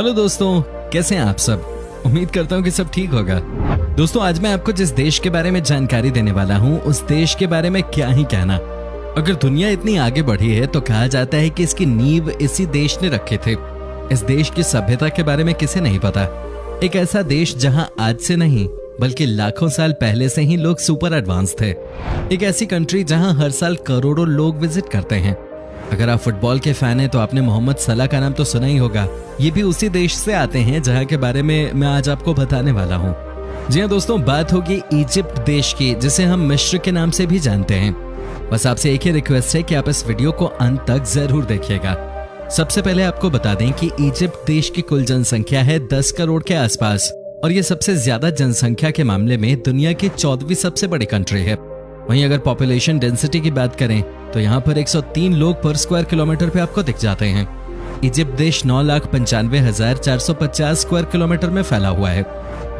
Hello दोस्तों, कैसे हैं आप सब। उम्मीद करता हूँ कि सब ठीक होगा। दोस्तों, आज मैं आपको जिस देश के बारे में जानकारी देने वाला हूँ उस देश के बारे में क्या ही कहना। अगर दुनिया इतनी आगे बढ़ी है तो कहा जाता है कि इसकी नींव इसी देश ने रखे थे। इस देश की सभ्यता के बारे में किसे नहीं पता। एक ऐसा देश जहां आज से नहीं बल्कि लाखों साल पहले से ही लोग सुपर एडवांस थे। एक ऐसी कंट्री जहां हर साल करोड़ों लोग विजिट करते हैं। अगर आप फुटबॉल के फैन हैं तो आपने मोहम्मद सलाह का नाम तो सुना ही होगा। ये भी उसी देश से आते हैं जहां के बारे में मैं आज आपको बताने वाला हूँ। जी हाँ दोस्तों, बात होगी इजिप्ट देश की, जिसे हम मिस्र के नाम से भी जानते हैं। बस आपसे एक ही रिक्वेस्ट है कि आप इस वीडियो को अंत तक जरूर देखिएगा। सबसे पहले आपको बता दें कि इजिप्ट देश की कुल जनसंख्या है 10 करोड़ के आसपास और ये सबसे ज्यादा जनसंख्या के मामले में दुनिया की 14वीं सबसे बड़ी कंट्री है। वहीं अगर पॉपुलेशन डेंसिटी की बात करें तो यहाँ पर 103 लोग पर स्क्वायर किलोमीटर पे आपको दिख जाते हैं। इजिप्ट देश 9,95,450 स्क्वायर किलोमीटर में फैला हुआ है।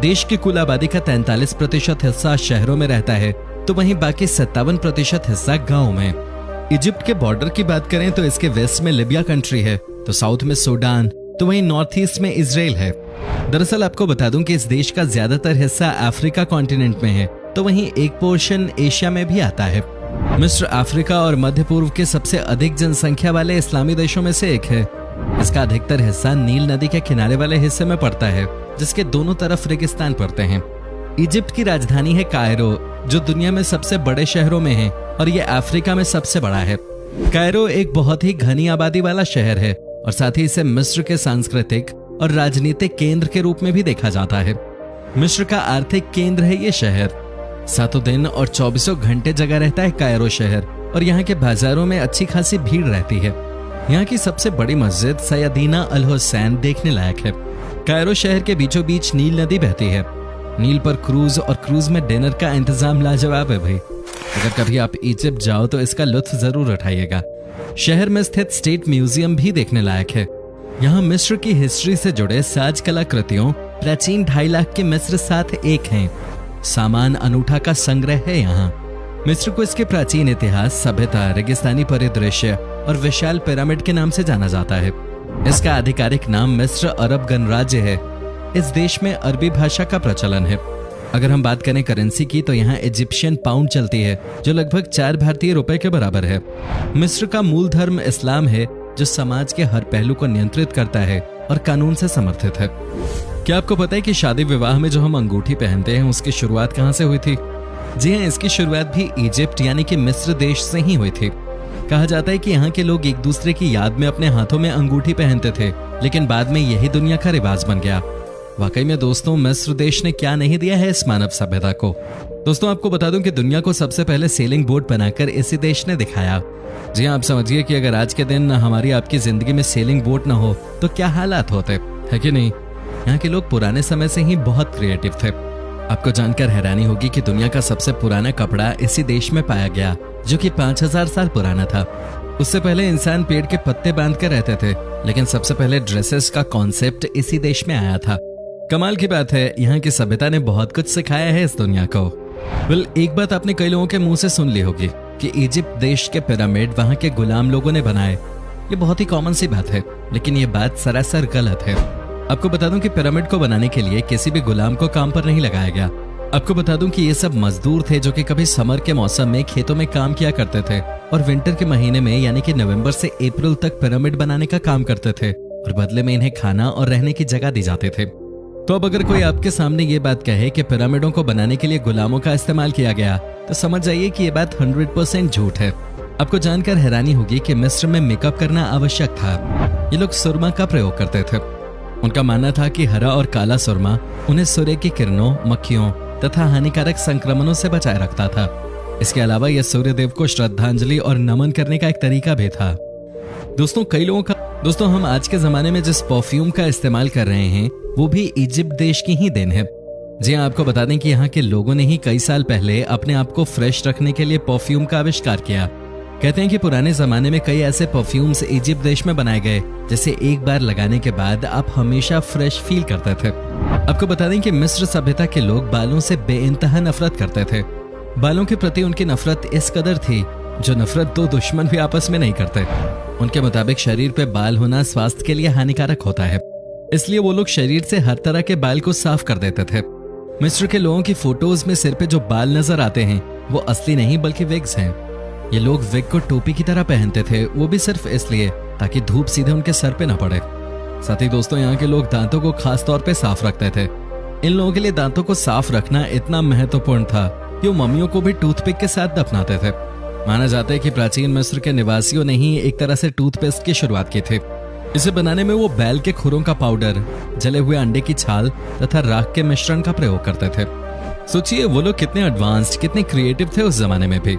देश की कुल आबादी का 43% हिस्सा शहरों में रहता है तो वहीं बाकी 57% हिस्सा गाँव में। इजिप्ट के बॉर्डर की बात करें तो इसके वेस्ट में लिबिया कंट्री है, तो साउथ में सूडान, तो वहीं नॉर्थ ईस्ट में इजराइल है। दरअसल आपको बता दूं कि इस देश का ज्यादातर हिस्सा अफ्रीका कॉन्टिनेंट में है, तो वहीं एक पोर्शन एशिया में भी आता है। मिस्र अफ्रीका और मध्य पूर्व के सबसे अधिक जनसंख्या वाले इस्लामी देशों में से एक है। इसका अधिकतर हिस्सा नील नदी के किनारे वाले हिस्से में पड़ता है, जिसके दोनों तरफ रेगिस्तान पड़ते हैं। इजिप्ट की राजधानी है कायरो, जो दुनिया में सबसे बड़े शहरों में है और ये अफ्रीका में सबसे बड़ा है। कायरो एक बहुत ही घनी आबादी वाला शहर है और साथ ही इसे मिस्र के सांस्कृतिक और राजनीतिक केंद्र के रूप में भी देखा जाता है। मिस्र का आर्थिक केंद्र है ये शहर। सातों दिन और 24 घंटे जगह रहता है कायरो शहर और यहाँ के बाजारों में अच्छी खासी भीड़ रहती है। यहाँ की सबसे बड़ी मस्जिद सैयदीना अल हुसैन देखने लायक है। कायरो शहर के बीचों बीच नील नदी बहती है। नील पर क्रूज और क्रूज में डिनर का इंतजाम लाजवाब है भाई। अगर कभी आप इजिप्ट जाओ तो इसका लुत्फ जरूर उठाइएगा। शहर में स्थित स्टेट म्यूजियम भी देखने लायक है। यहाँ मिस्र की हिस्ट्री से जुड़े साज कलाकृतियों प्राचीन 2.5 लाख के मिस्र साथ एक हैं। सामान अनूठा का संग्रह है यहाँ। मिस्र को इसके प्राचीन इतिहास, सभ्यता, रेगिस्तानी परिदृश्य और विशाल पिरामिड के नाम से जाना जाता है। इसका आधिकारिक नाम मिस्र अरब गणराज्य है। इस देश में अरबी भाषा का प्रचलन है। अगर हम बात करें करेंसी की तो यहाँ इजिप्शियन पाउंड चलती है, जो लगभग 4 भारतीय रुपए के बराबर है। मिस्र का मूल धर्म इस्लाम है, जो समाज के हर पहलू को नियंत्रित करता है और कानून से समर्थित है। क्या आपको पता है कि शादी विवाह में जो हम अंगूठी पहनते हैं उसकी शुरुआत कहाँ से हुई थी? जी हाँ, इसकी शुरुआत भी इजिप्ट यानी कि मिस्र देश से ही हुई थी। कहा जाता है कि यहाँ के लोग एक दूसरे की याद में अपने हाथों में अंगूठी पहनते थे, लेकिन बाद में यही दुनिया का रिवाज बन गया। वाकई में दोस्तों, मिस्र देश ने क्या नहीं दिया है इस मानव सभ्यता को। दोस्तों, आपको बता दूं कि दुनिया को सबसे पहले सेलिंग बोट बनाकर इसी देश ने दिखाया। जी हाँ, आप समझिए कि अगर आज के दिन हमारी आपकी जिंदगी में सेलिंग बोट ना हो तो क्या हालात होते, है कि नहीं। यहाँ के लोग पुराने समय से ही बहुत क्रिएटिव थे। आपको जानकर हैरानी होगी कि दुनिया का सबसे पुराना कपड़ा इसी देश में पाया गया, जो कि 5000 साल पुराना था। उससे पहले इंसान पेड़ के पत्ते बांध कर रहते थे, लेकिन सबसे पहले ड्रेसेस का कॉन्सेप्ट इसी देश में आया था। कमाल की बात है, यहाँ की सभ्यता ने बहुत कुछ सिखाया है इस दुनिया को। एक बात आपने कई लोगों के मुंह से सुन ली होगी कि इजिप्ट देश के पिरामिड वहाँ के गुलाम लोगों ने बनाए। ये बहुत ही कॉमन सी बात है, लेकिन ये बात सरासर गलत है। आपको बता दूं कि पिरामिड को बनाने के लिए किसी भी गुलाम को काम पर नहीं लगाया गया। आपको बता दूं कि ये सब मजदूर थे जो कि कभी समर के मौसम में खेतों में काम किया करते थे और विंटर के महीने में यानी कि नवंबर से अप्रैल तक पिरामिड बनाने का काम करते थे और बदले में इन्हें खाना और रहने की जगह दी जाते थे। तो अब अगर कोई आपके सामने ये बात कहे कि पिरामिडों को बनाने के लिए गुलामों का इस्तेमाल किया गया, तो समझ जाइए कि ये बात 100% झूठ है। आपको जानकर हैरानी होगी कि मिस्र में मेकअप करना आवश्यक था। ये लोग सुरमा का प्रयोग करते थे। उनका मानना था कि हरा और काला सुरमा उन्हें सूर्य की किरणों, मक्खियों तथा हानिकारक संक्रमणों से बचाए रखता था। इसके अलावा यह सूर्य देव को श्रद्धांजलि और नमन करने का एक तरीका भी था। दोस्तों हम आज के जमाने में जिस परफ्यूम का इस्तेमाल कर रहे हैं वो भी इजिप्ट देश की ही देन है। जी हाँ, आपको बता दें कि यहाँ के लोगों ने ही कई साल पहले अपने आप को फ्रेश रखने के लिए परफ्यूम का आविष्कार किया। कहते हैं कि पुराने जमाने में कई ऐसे परफ्यूम्स इजिप्ट देश में बनाए गए जिसे एक बार लगाने के बाद आप हमेशा फ्रेश फील करते थे। आपको बता दें कि मिस्र सभ्यता के लोग बालों से बेइंतहा नफरत करते थे। बालों के प्रति उनकी नफरत इस कदर थी जो नफरत दो दुश्मन भी आपस में नहीं करते। उनके मुताबिक शरीर पे बाल होना स्वास्थ्य के लिए हानिकारक होता है। इसलिए वो लोग शरीर से हर तरह के बाल को साफ कर देते थे। मिस्र के लोगों की फोटोज में सिर पे जो बाल नजर आते हैं वो असली नहीं बल्कि विग्स हैं। ये लोग विग को टोपी की तरह पहनते थे, वो भी सिर्फ इसलिए ताकि धूप सीधे उनके सर पे न पड़े। साथ ही दोस्तों, यहाँ के लोग दांतों को खास तौर पे साफ रखते थे। इन लोगों के लिए दांतों को साफ रखना इतना महत्वपूर्ण था कि वो मम्मियों को भी टूथपिक के साथ दफनाते थे। माना जाता है कि प्राचीन मिस्र के निवासियों ने ही एक तरह से टूथपेस्ट की शुरुआत की थी। इसे बनाने में वो बैल के खुरों का पाउडर, जले हुए अंडे की छाल तथा राख के मिश्रण का प्रयोग करते थे। सोचिए वो लोग कितने एडवांस्ड, कितने क्रिएटिव थे उस जमाने में भी।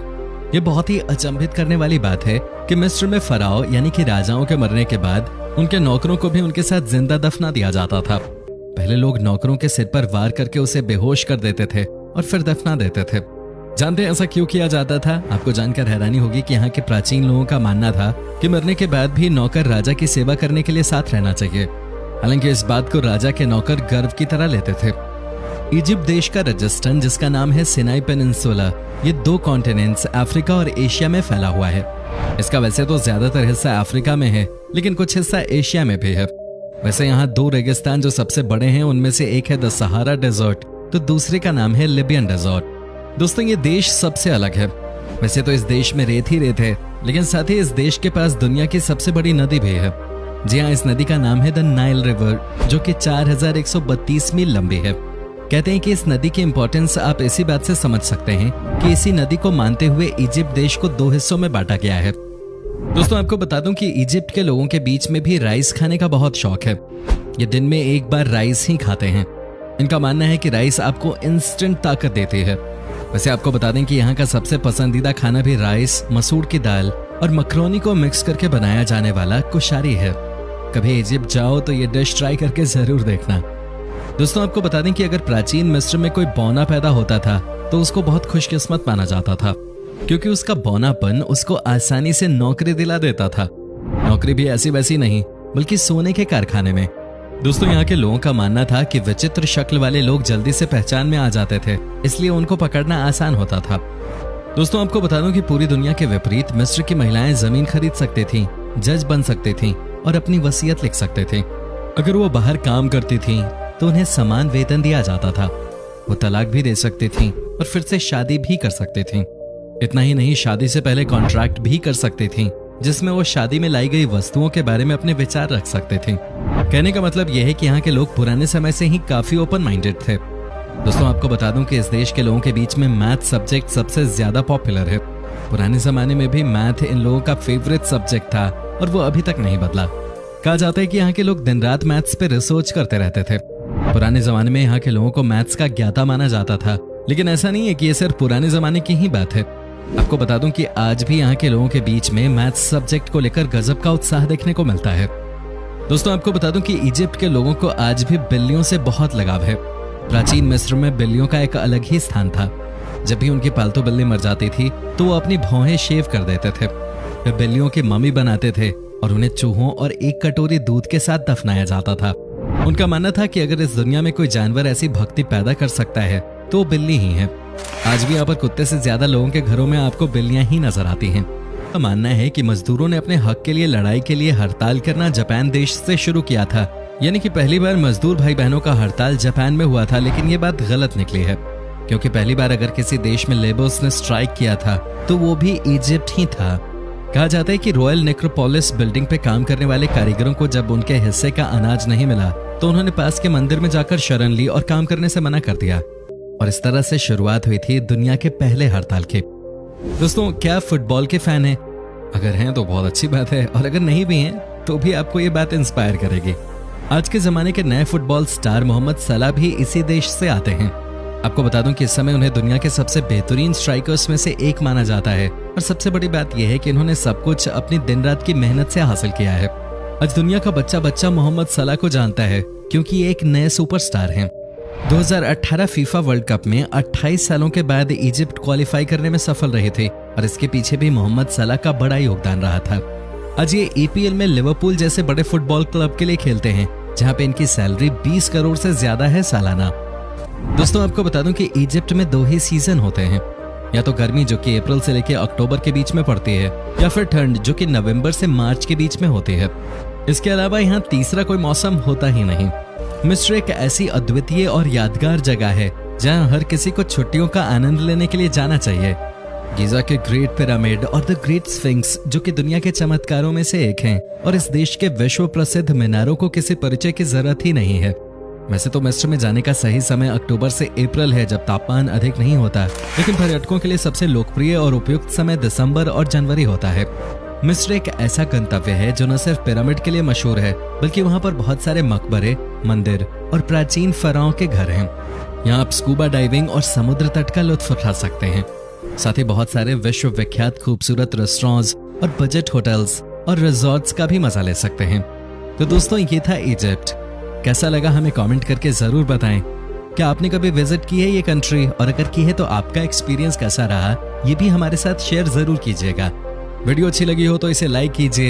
ये बहुत ही अचंभित करने वाली बात है कि मिस्र में फराओ यानी कि राजाओं के मरने के बाद उनके नौकरों को भी उनके साथ जिंदा दफना दिया जाता था। पहले लोग नौकरों के सिर पर वार करके उसे बेहोश कर देते थे और फिर दफना देते थे। जानते हैं ऐसा क्यों किया जाता था? आपको जानकर हैरानी होगी कि यहाँ के प्राचीन लोगों का मानना था कि मरने के बाद भी नौकर राजा की सेवा करने के लिए साथ रहना चाहिए। हालांकि इस बात को राजा के नौकर गर्व की तरह लेते थे। इजिप्ट देश का रजिस्टन, जिसका नाम है सिनाई पेनिनसुला, ये 2 कॉन्टिनेंट्स अफ्रीका और एशिया में फैला हुआ है। इसका वैसे तो ज्यादातर हिस्सा अफ्रीका में है, लेकिन कुछ हिस्सा एशिया में भी है। वैसे यहाँ 2 रेगिस्तान जो सबसे बड़े हैं उनमें से एक है द सहारा डेजर्ट, तो दूसरे का नाम है लिबियन डेजर्ट। दोस्तों, ये देश सबसे अलग है। वैसे तो इस देश में रेत ही रेत है, लेकिन साथ ही इस देश के पास दुनिया की सबसे बड़ी नदी भी है। जी हाँ, इस नदी का नाम है द नाइल रिवर, जो कि 4132 मील लंबी है। कहते हैं कि इस नदी की इंपॉर्टेंस आप इसी बात से समझ सकते हैं कि इसी नदी को मानते हुए इजिप्ट देश को 2 हिस्सों में बांटा गया है। दोस्तों, आपको बता दूं कि इजिप्ट के लोगों के बीच में भी राइस खाने का बहुत शौक है। ये दिन में एक बार राइस ही खाते हैं। इनका मानना है कि राइस आपको इंस्टेंट ताकत देती है। वैसे आपको बता दें कि यहाँ का सबसे पसंदीदा खाना भी राइस, मसूर की दाल और मकरोनी को मिक्स करके बनाया जाने वाला कुशारी है। कभी इजिप्ट जाओ तो ये डिश ट्राई करके जरूर देखना। दोस्तों, आपको बता दें कि अगर प्राचीन मिस्र में कोई बौना पैदा होता था तो उसको बहुत खुशकिस्मत माना जाता था, क्योंकि उसका बौनापन उसको आसानी से नौकरी दिला देता था। नौकरी भी ऐसी वैसी नहीं, बल्कि सोने के कारखाने में। दोस्तों, यहाँ के लोगों का मानना था कि विचित्र शक्ल वाले लोग जल्दी से पहचान में आ जाते थे, इसलिए उनको पकड़ना आसान होता था। दोस्तों, आपको बता दूं कि पूरी दुनिया के विपरीत मिस्र की महिलाएं जमीन खरीद सकती थीं, जज बन सकती थीं और अपनी वसीयत लिख सकते थे। अगर वो बाहर काम करती थीं तो उन्हें समान वेतन दिया जाता था। वो तलाक भी दे सकती थीं और फिर से शादी भी कर सकती थीं। इतना ही नहीं, शादी से पहले कॉन्ट्रैक्ट भी कर सकती थीं, जिसमें वो शादी में लाई गई वस्तुओं के बारे में अपने विचार रख सकते थे। कहने का मतलब यह है कि यहाँ के लोग पुराने समय से ही काफी ओपन माइंडेड थे। दोस्तों, आपको बता दूं कि इस देश के लोगों के बीच में मैथ सब्जेक्ट सबसे ज्यादा पॉपुलर है। पुराने जमाने में भी मैथ इन लोगों का फेवरेट सब्जेक्ट था और वो अभी तक नहीं बदला। कहा जाता है कि यहाँ के लोग दिन रात मैथ्स पे रिसर्च करते रहते थे। पुराने जमाने में यहाँ के लोगों को मैथ्स का ज्ञाता माना जाता था, लेकिन ऐसा नहीं है कि ये सिर्फ पुराने जमाने की ही बात है। आपको बता दूं कि आज भी यहाँ के लोगों के बीच में मैथ्स सब्जेक्ट को लेकर गजब का उत्साह देखने को मिलता है। दोस्तों, आपको बता दूं कि इजिप्ट के लोगों को आज भी बिल्लियों से बहुत लगाव है। प्राचीन मिस्र में बिल्लियों का एक अलग ही स्थान था। जब भी उनकी पालतू बिल्ली मर जाती थी तो वो अपनी भौहें शेव कर देते थे। वे बिल्लियों की मम्मी बनाते थे और उन्हें चूहों और एक कटोरी दूध के साथ दफनाया जाता था। उनका मानना था कि अगर इस दुनिया में कोई जानवर ऐसी भक्ति पैदा कर सकता है तो वो बिल्ली ही है। आज भी यहाँ पर कुत्ते से ज्यादा लोगों के घरों में आपको बिल्लियां ही नजर आती हैं। तो मानना है कि मजदूरों ने अपने हक के लिए लड़ाई के लिए हड़ताल करना जापान देश से शुरू किया था। यानी कि पहली बार मजदूर भाई बहनों का हड़ताल जापान में हुआ था, लेकिन ये बात गलत निकली है, क्योंकि पहली बार अगर किसी देश में लेबर्स ने स्ट्राइक किया था तो वो भी इजिप्ट ही था। कहा जाता है कि रॉयल नेक्रोपोलिस बिल्डिंग पे काम करने वाले कारीगरों को जब उनके हिस्से का अनाज नहीं मिला तो उन्होंने पास के मंदिर में जाकर शरण ली और काम करने से मना कर दिया, और इस तरह से शुरुआत हुई थी दुनिया के पहले हड़ताल की। दोस्तों, क्या फुटबॉल के फैन हैं? अगर हैं तो बहुत अच्छी बात है, और अगर नहीं भी हैं तो भी आपको ये बात इंस्पायर करेगी। आज के जमाने के नए फुटबॉल स्टार मोहम्मद सलाह भी इसी देश से आते हैं। आपको बता दूं कि इस समय उन्हें दुनिया के सबसे बेहतरीन स्ट्राइकर्स में से एक माना जाता है, और सबसे बड़ी बात यह है कि इन्होंने सब कुछ अपनी दिन रात की मेहनत से हासिल किया है। आज दुनिया का बच्चा बच्चा मोहम्मद सलाह को जानता है, क्योंकि ये एक नए सुपरस्टार हैं। 2018 फीफा वर्ल्ड कप में 28 सालों के बाद इजिप्ट क्वालिफाई करने में सफल रहे थे, और इसके पीछे भी मोहम्मद सलाह का बड़ा योगदान रहा था। आज ये ईपीएल में लिवरपूल जैसे बड़े फुटबॉल क्लब के लिए खेलते हैं, जहां पे इनकी सैलरी 20 करोड़ से ज्यादा है सालाना। दोस्तों, आपको बता दूं कि इजिप्ट में 2 ही सीजन होते हैं, या तो गर्मी जो कि अप्रैल से लेकर अक्टूबर के बीच में पड़ती है, या फिर ठंड जो कि नवंबर से मार्च के बीच में होती है। इसके अलावा यहाँ तीसरा कोई मौसम होता ही नहीं। मिस्र एक ऐसी अद्वितीय और यादगार जगह है जहाँ हर किसी को छुट्टियों का आनंद लेने के लिए जाना चाहिए। गीजा के ग्रेट पिरामिड और द ग्रेट स्फिंक्स जो कि दुनिया के चमत्कारों में से एक हैं, और इस देश के विश्व प्रसिद्ध मीनारों को किसी परिचय की जरूरत ही नहीं है। वैसे तो मिस्र में जाने का सही समय अक्टूबर से अप्रैल है, जब तापमान अधिक नहीं होता, लेकिन पर्यटकों के लिए सबसे लोकप्रिय और उपयुक्त समय दिसंबर और जनवरी होता है। मिस्र एक ऐसा गंतव्य है जो न सिर्फ पिरामिड के लिए मशहूर है, बल्कि वहाँ पर बहुत सारे मकबरे, मंदिर और प्राचीन फराओं के घर हैं। यहाँ आप स्कूबा डाइविंग और समुद्र तट का लुत्फ उठा सकते हैं। साथ ही बहुत सारे विश्व विख्यात खूबसूरत रेस्टोरेंट्स और बजट होटल्स और रिजॉर्ट्स का भी मजा ले सकते हैं। तो दोस्तों, ये था इजिप्ट। कैसा लगा हमें कमेंट करके जरूर बताएं। क्या आपने कभी विजिट की है ये कंट्री, और अगर की है तो आपका एक्सपीरियंस कैसा रहा, ये भी हमारे साथ शेयर जरूर कीजिएगा। वीडियो अच्छी लगी हो तो इसे लाइक कीजिए,